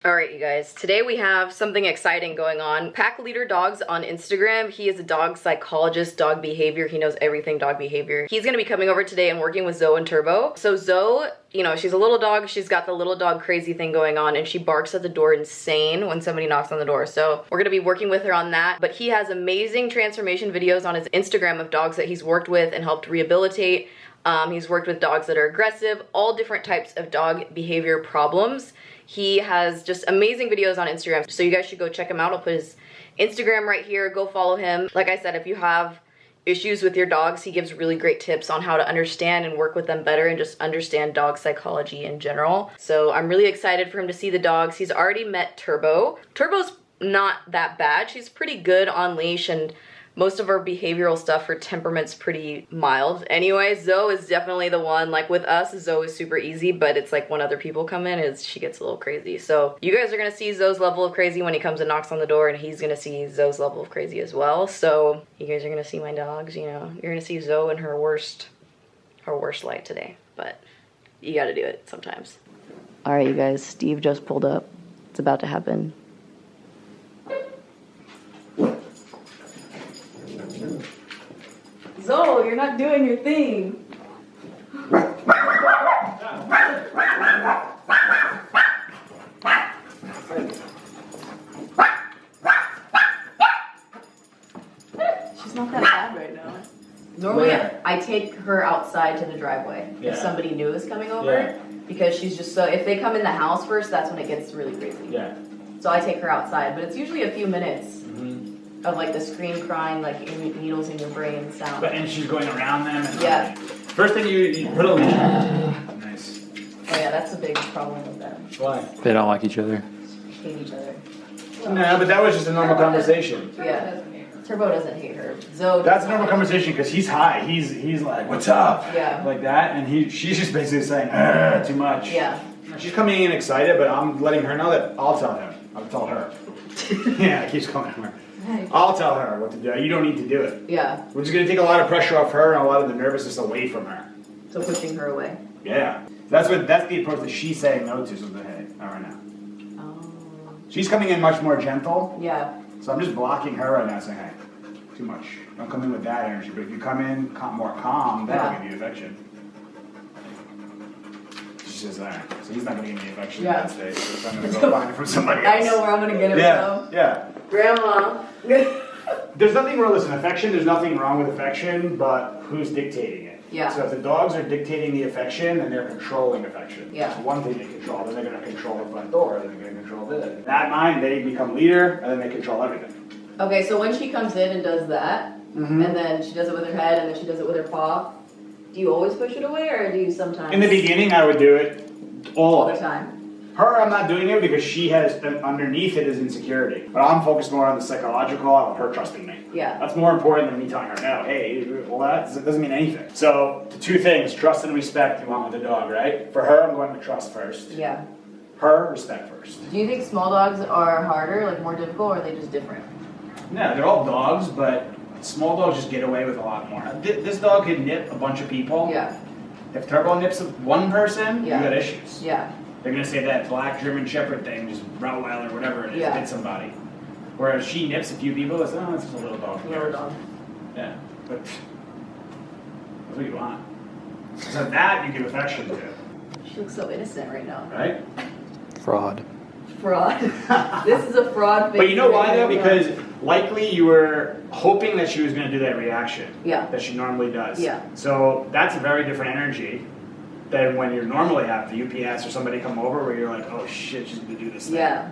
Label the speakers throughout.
Speaker 1: Alright you guys, today we have something exciting going on. Pack Leader Dogs on Instagram. He is a dog psychologist, dog behavior. He knows everything dog behavior. He's gonna be coming over today and working with Zoe and Turbo. So Zoe, you know, she's a little dog. She's got the little dog crazy thing going on and she barks at the door insane when somebody knocks on the door. So we're gonna be working with her on that. But he has amazing transformation videos on his Instagram of dogs that he's worked with and helped rehabilitate. He's worked with dogs that are aggressive, all different types of dog behavior problems. He has just amazing videos on Instagram, so you guys should go check him out. I'll put his Instagram right here. Go follow him. Like I said, if you have issues with your dogs, he gives really great tips on how to understand and work with them better and just understand dog psychology in general. So I'm really excited for him to see the dogs. He's already met Turbo. Turbo's not that bad. She's pretty good on leash, and most of our behavioral stuff, her temperament's pretty mild. Anyway, Zoe is definitely the one. Like with us, Zoe is super easy, but it's like when other people come in, she gets a little crazy. So you guys are gonna see Zoe's level of crazy when he comes and knocks on the door, and he's gonna see Zoe's level of crazy as well. So you guys are gonna see my dogs, you know. You're gonna see Zoe in her worst light today, but you gotta do it sometimes. All right, you guys, Steve just pulled up. It's about to happen. Zoe, you're not doing your thing. She's not that bad right now. Normally, I take her outside to the driveway if somebody new is coming over, because she's just so, if they come in the house first, that's when it gets really crazy. Yeah. So I take her outside, but it's usually a few minutes. Of like the scream crying, like needles in your brain sound.
Speaker 2: And she's going around them. And
Speaker 1: yeah.
Speaker 2: First thing you put a leash on. Nice.
Speaker 1: Oh yeah, that's a big problem with them.
Speaker 2: Why?
Speaker 3: They don't like each other.
Speaker 1: Hate each other.
Speaker 2: No, but that was just a normal conversation.
Speaker 1: Yeah. Turbo doesn't hate her. Zoe.
Speaker 2: That's a normal conversation because he's high. He's like, what's up?
Speaker 1: Yeah.
Speaker 2: Like that, and she's just basically saying, too much.
Speaker 1: Yeah.
Speaker 2: She's coming in excited, but I'm letting her know that I'll tell him. I'll tell her. Yeah, it keeps coming to her. I'll tell her what to do. You don't need to do it.
Speaker 1: Yeah.
Speaker 2: We're just going to take a lot of pressure off her and a lot of the nervousness away from her.
Speaker 1: So pushing her away.
Speaker 2: Yeah. That's the approach that she's saying no to. So hey, not right now. Oh. She's coming in much more gentle.
Speaker 1: Yeah.
Speaker 2: So I'm just blocking her right now, saying, hey, too much. Don't come in with that energy. But if you come in more calm, that'll give you affection. She says, all right. So he's not going to give me affection in that state. So I'm going to go find it from somebody else.
Speaker 1: I know where I'm going to get it from.
Speaker 2: Yeah.
Speaker 1: Grandma.
Speaker 2: There's nothing wrong with affection. There's nothing wrong with affection, but who's dictating it?
Speaker 1: Yeah.
Speaker 2: So if the dogs are dictating the affection, then they're controlling affection.
Speaker 1: Yeah.
Speaker 2: That's one thing they control. Then they're going to control the front door. Then they're going to control this. In that mind, they become leader, and then they control everything.
Speaker 1: Okay, so when she comes in and does that, and then she does it with her head, and then she does it with her paw, do you always push it away, or do you sometimes?
Speaker 2: In the beginning, I would do it all
Speaker 1: the time.
Speaker 2: Her, I'm not doing it because she has, underneath it is insecurity. But I'm focused more on the psychological of her trusting me.
Speaker 1: Yeah.
Speaker 2: That's more important than me telling her, no, hey, well, that doesn't mean anything. So, the two things, trust and respect you want with the dog, right? For her, I'm going with trust first.
Speaker 1: Yeah.
Speaker 2: Her, respect first.
Speaker 1: Do you think small dogs are harder, like more difficult, or are they just different?
Speaker 2: No, they're all dogs, but small dogs just get away with a lot more. This dog can nip a bunch of people.
Speaker 1: Yeah.
Speaker 2: If Turbo nips one person, you got issues.
Speaker 1: Yeah.
Speaker 2: They're going to say that black German Shepherd thing, just Rottweiler or whatever it is, hit somebody. Whereas she nips a few people, it's, oh, it's just a little dog.
Speaker 1: Little dog.
Speaker 2: Yeah, but that's what you want. So that you give affection to.
Speaker 1: She looks so innocent right now.
Speaker 2: Right?
Speaker 3: Fraud.
Speaker 1: Fraud. This is a fraud face.
Speaker 2: But you know why though? Because likely you were hoping that she was going to do that reaction.
Speaker 1: Yeah.
Speaker 2: That she normally does.
Speaker 1: Yeah.
Speaker 2: So that's a very different energy than when you normally have the UPS or somebody come over where you're like, oh shit, she's going to do this thing.
Speaker 1: Yeah.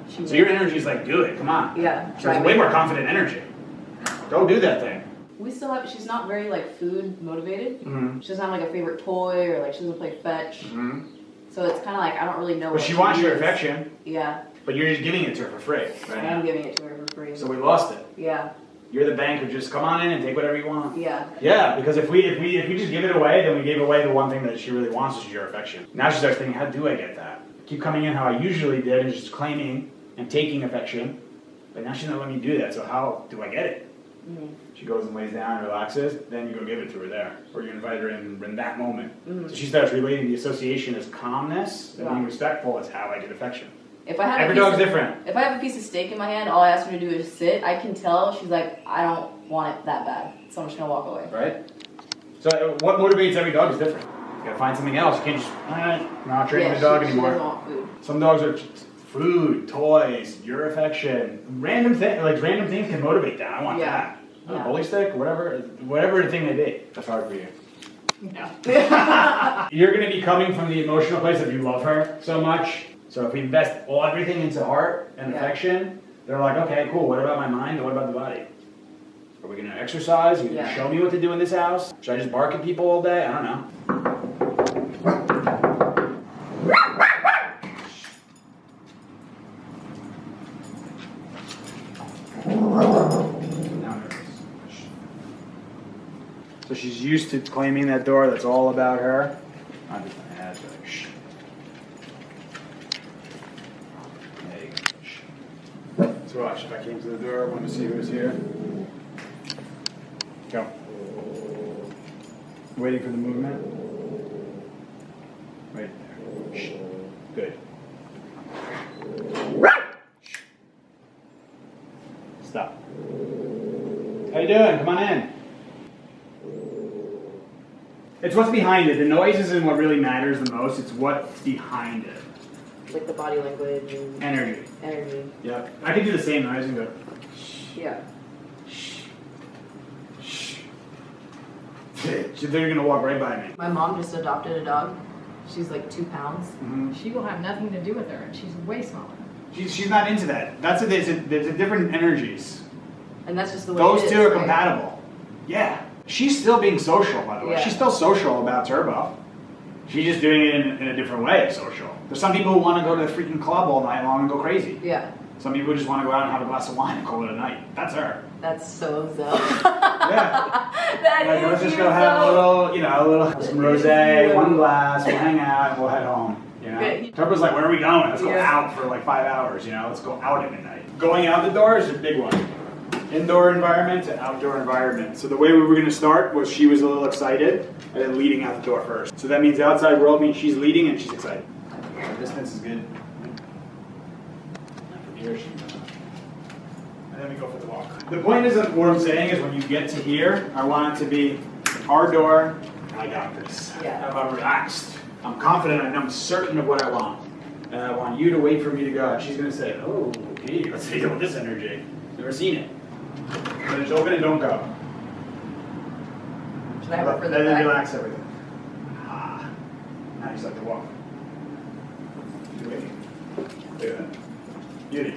Speaker 2: So your energy is like, do it, come on.
Speaker 1: Yeah.
Speaker 2: So it's way more confident energy. Go do that thing.
Speaker 1: We still have, she's not very like food motivated.
Speaker 2: Mm-hmm.
Speaker 1: She doesn't have like a favorite toy or like she doesn't play fetch.
Speaker 2: Mm-hmm.
Speaker 1: So it's kind of like, I don't really know
Speaker 2: But she wants your affection.
Speaker 1: Yeah.
Speaker 2: But you're just giving it to her for free. Right
Speaker 1: I am giving it to her for free.
Speaker 2: So we lost it.
Speaker 1: Yeah.
Speaker 2: You're the bank who just come on in and take whatever you want.
Speaker 1: Yeah.
Speaker 2: Yeah, because if we just give it away, then we gave away the one thing that she really wants, which is your affection. Now she starts thinking, how do I get that? Keep coming in how I usually did and just claiming and taking affection. But now she's not letting me do that, so how do I get it? Mm-hmm. She goes and lays down and relaxes, then you go give it to her there. Or you invite her in that moment. Mm-hmm. So she starts relating the association as calmness and being respectful as how I get affection.
Speaker 1: If I have
Speaker 2: Every dog's different.
Speaker 1: If I have a piece of steak in my hand, all I ask her to do is sit. I can tell she's like, I don't want it that bad, so I'm just gonna walk away.
Speaker 2: Right? So what motivates every dog is different. You gotta find something else. You can't just, not training the dog anymore.
Speaker 1: She doesn't want food.
Speaker 2: Some dogs are food, toys, your affection, random things can motivate that. I want that. A bully stick, whatever the thing may be. That's hard for you. Yeah. You're gonna be coming from the emotional place of you love her so much. So if we invest everything into heart and affection, they're like, okay, cool. What about my mind? And what about the body? Are we gonna exercise? Are you gonna show me what to do in this house? Should I just bark at people all day? I don't know. So she's used to claiming that door. That's all about her. I'm just gonna add to shh. There you go. Shh. So watch. If I came to the door, I wanted to see who was here. Go. Waiting for the movement. Right there. Shh. Good. Shh. Stop. How you doing? Come on in. It's what's behind it. The noise isn't what really matters the most. It's what's behind it.
Speaker 1: Like the body language and
Speaker 2: energy. Yep. I can do the same noise and go.
Speaker 1: Yeah.
Speaker 2: They're gonna walk right by me.
Speaker 1: My mom just adopted a dog. She's like 2 pounds.
Speaker 2: Mm-hmm.
Speaker 4: She will have nothing to do with her, and she's way smaller.
Speaker 2: She's not into that. There's a different energies.
Speaker 1: And that's just the way
Speaker 2: Those
Speaker 1: it is,
Speaker 2: two are
Speaker 1: right?
Speaker 2: compatible. Yeah. She's still being social, by the way.
Speaker 1: Yeah.
Speaker 2: She's still social about Turbo. She's just doing it in a different way of social. There's some people who want to go to the freaking club all night long and go crazy.
Speaker 1: Yeah.
Speaker 2: Some people just want to go out and have a glass of wine and call it a night. That's her.
Speaker 1: That's so Zoe.
Speaker 2: Yeah.
Speaker 1: That
Speaker 2: Like,
Speaker 1: is
Speaker 2: let's just
Speaker 1: you,
Speaker 2: go have
Speaker 1: Zoe.
Speaker 2: a little some rosé, one glass, we'll hang out, and we'll head home. You know?
Speaker 1: Good.
Speaker 2: Turbo's like, where are we going? Let's go out for like 5 hours, you know? Let's go out at midnight. Going out the door is a big one. Indoor environment to outdoor environment. So the way we were going to start was she was a little excited and then leading out the door first. So that means outside world means she's leading and she's excited. Distance is good. From here, and then we go for the walk. The point is that what I'm saying is when you get to here, I want it to be our door. I got this.
Speaker 1: Yeah.
Speaker 2: I'm relaxed. I'm confident and I'm certain of what I want. And I want you to wait for me to go. And she's going to say, oh, okay, let's deal with this energy. Never seen it. So just open and don't go.
Speaker 1: Should I have her for the
Speaker 2: Then
Speaker 1: back?
Speaker 2: relax everything. Ah. Now you start to walk. Wait. Look at that. Beauty.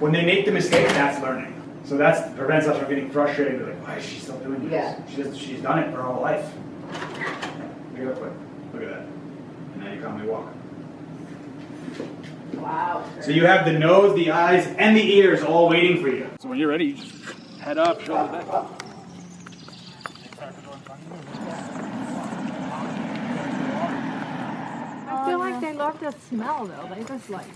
Speaker 2: When they make the mistake, that's learning. So that prevents us from getting frustrated. They're like, why is she still doing this?
Speaker 1: Yeah.
Speaker 2: She's done it her whole life. Pick it up quick. Look at that. And now you calmly walk.
Speaker 1: Wow.
Speaker 2: So you have the nose, the eyes, and the ears all waiting for you. So when you're ready, you just head up, shoulders back.
Speaker 4: I feel like they love to smell, though. They just like...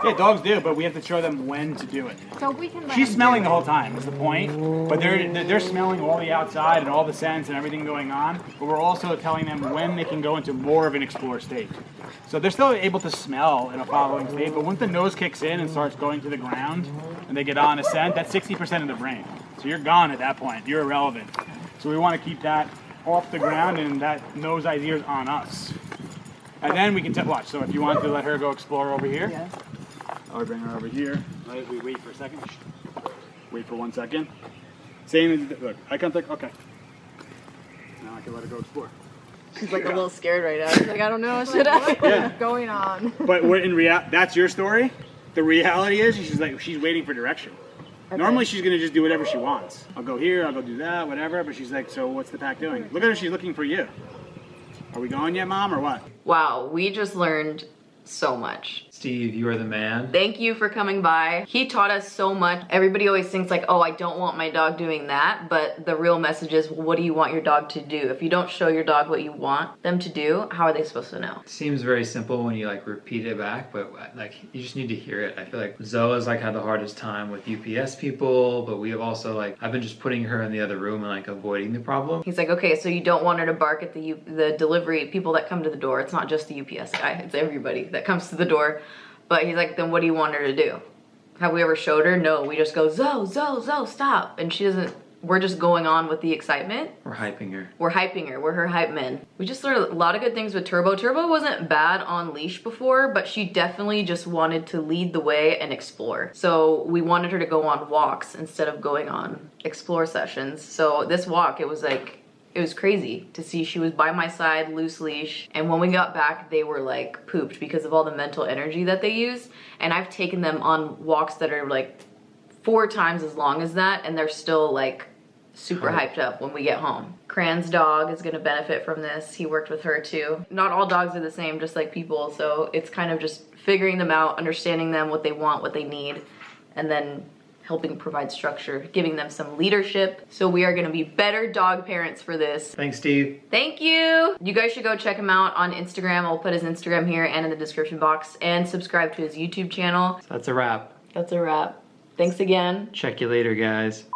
Speaker 2: Yeah, dogs do, but we have to show them when to do it.
Speaker 4: So we can let
Speaker 2: She's
Speaker 4: them
Speaker 2: smelling
Speaker 4: do
Speaker 2: the
Speaker 4: it.
Speaker 2: whole time, is the point. But they're smelling all the outside and all the scents and everything going on. But we're also telling them when they can go into more of an explore state. So they're still able to smell in a following state, but once the nose kicks in and starts going to the ground and they get on a scent, that's 60% of the brain. So you're gone at that point. You're irrelevant. So we want to keep that off the ground and that nose, eyes, ears on us. And then we can watch. So if you want to let her go explore over here,
Speaker 1: Yeah.
Speaker 2: I'll bring her over here. Right, we wait for a second. Wait for 1 second. Same as, look, eye contact, okay. Now I can let her go explore.
Speaker 1: She's like a little scared right now. She's like, I don't know, should I?
Speaker 2: Yeah.
Speaker 4: Going on.
Speaker 2: But we're in that's your story. The reality is she's waiting for direction.
Speaker 1: Okay.
Speaker 2: Normally she's gonna just do whatever she wants. I'll go here, I'll go do that, whatever, but she's like, so what's the pack doing? Look at her, she's looking for you. Are we going yet, Mom, or what?
Speaker 1: Wow, we just learned so much.
Speaker 3: Steve, you are the man.
Speaker 1: Thank you for coming by. He taught us so much. Everybody always thinks like, oh, I don't want my dog doing that. But the real message is, what do you want your dog to do? If you don't show your dog what you want them to do, how are they supposed to know?
Speaker 3: It seems very simple when you like repeat it back, but like you just need to hear it. I feel like Zoa's like had the hardest time with UPS people, but we have also like, I've been just putting her in the other room and like avoiding the problem.
Speaker 1: He's like, okay, so you don't want her to bark at the delivery people that come to the door. It's not just the UPS guy, it's everybody that comes to the door. But he's like, then what do you want her to do? Have we ever showed her? No, we just go, Zoe, stop. And she doesn't, we're just going on with the excitement.
Speaker 3: We're hyping her.
Speaker 1: We're hyping her. We're her hype men. We just learned a lot of good things with Turbo. Turbo wasn't bad on leash before, but she definitely just wanted to lead the way and explore. So we wanted her to go on walks instead of going on explore sessions. So this walk, it was crazy to see. She was by my side, loose leash. And when we got back, they were like pooped because of all the mental energy that they use. And I've taken them on walks that are like 4 times as long as that, and they're still like super hyped up when we get home. Cran's dog is gonna benefit from this. He worked with her too. Not all dogs are the same, just like people, so it's kind of just figuring them out, understanding them, what they want, what they need, and then helping provide structure, giving them some leadership. So we are gonna be better dog parents for this.
Speaker 3: Thanks, Steve.
Speaker 1: Thank you. You guys should go check him out on Instagram. I'll put his Instagram here and in the description box, and subscribe to his YouTube channel.
Speaker 3: That's a wrap.
Speaker 1: That's a wrap. Thanks again.
Speaker 3: Check you later, guys.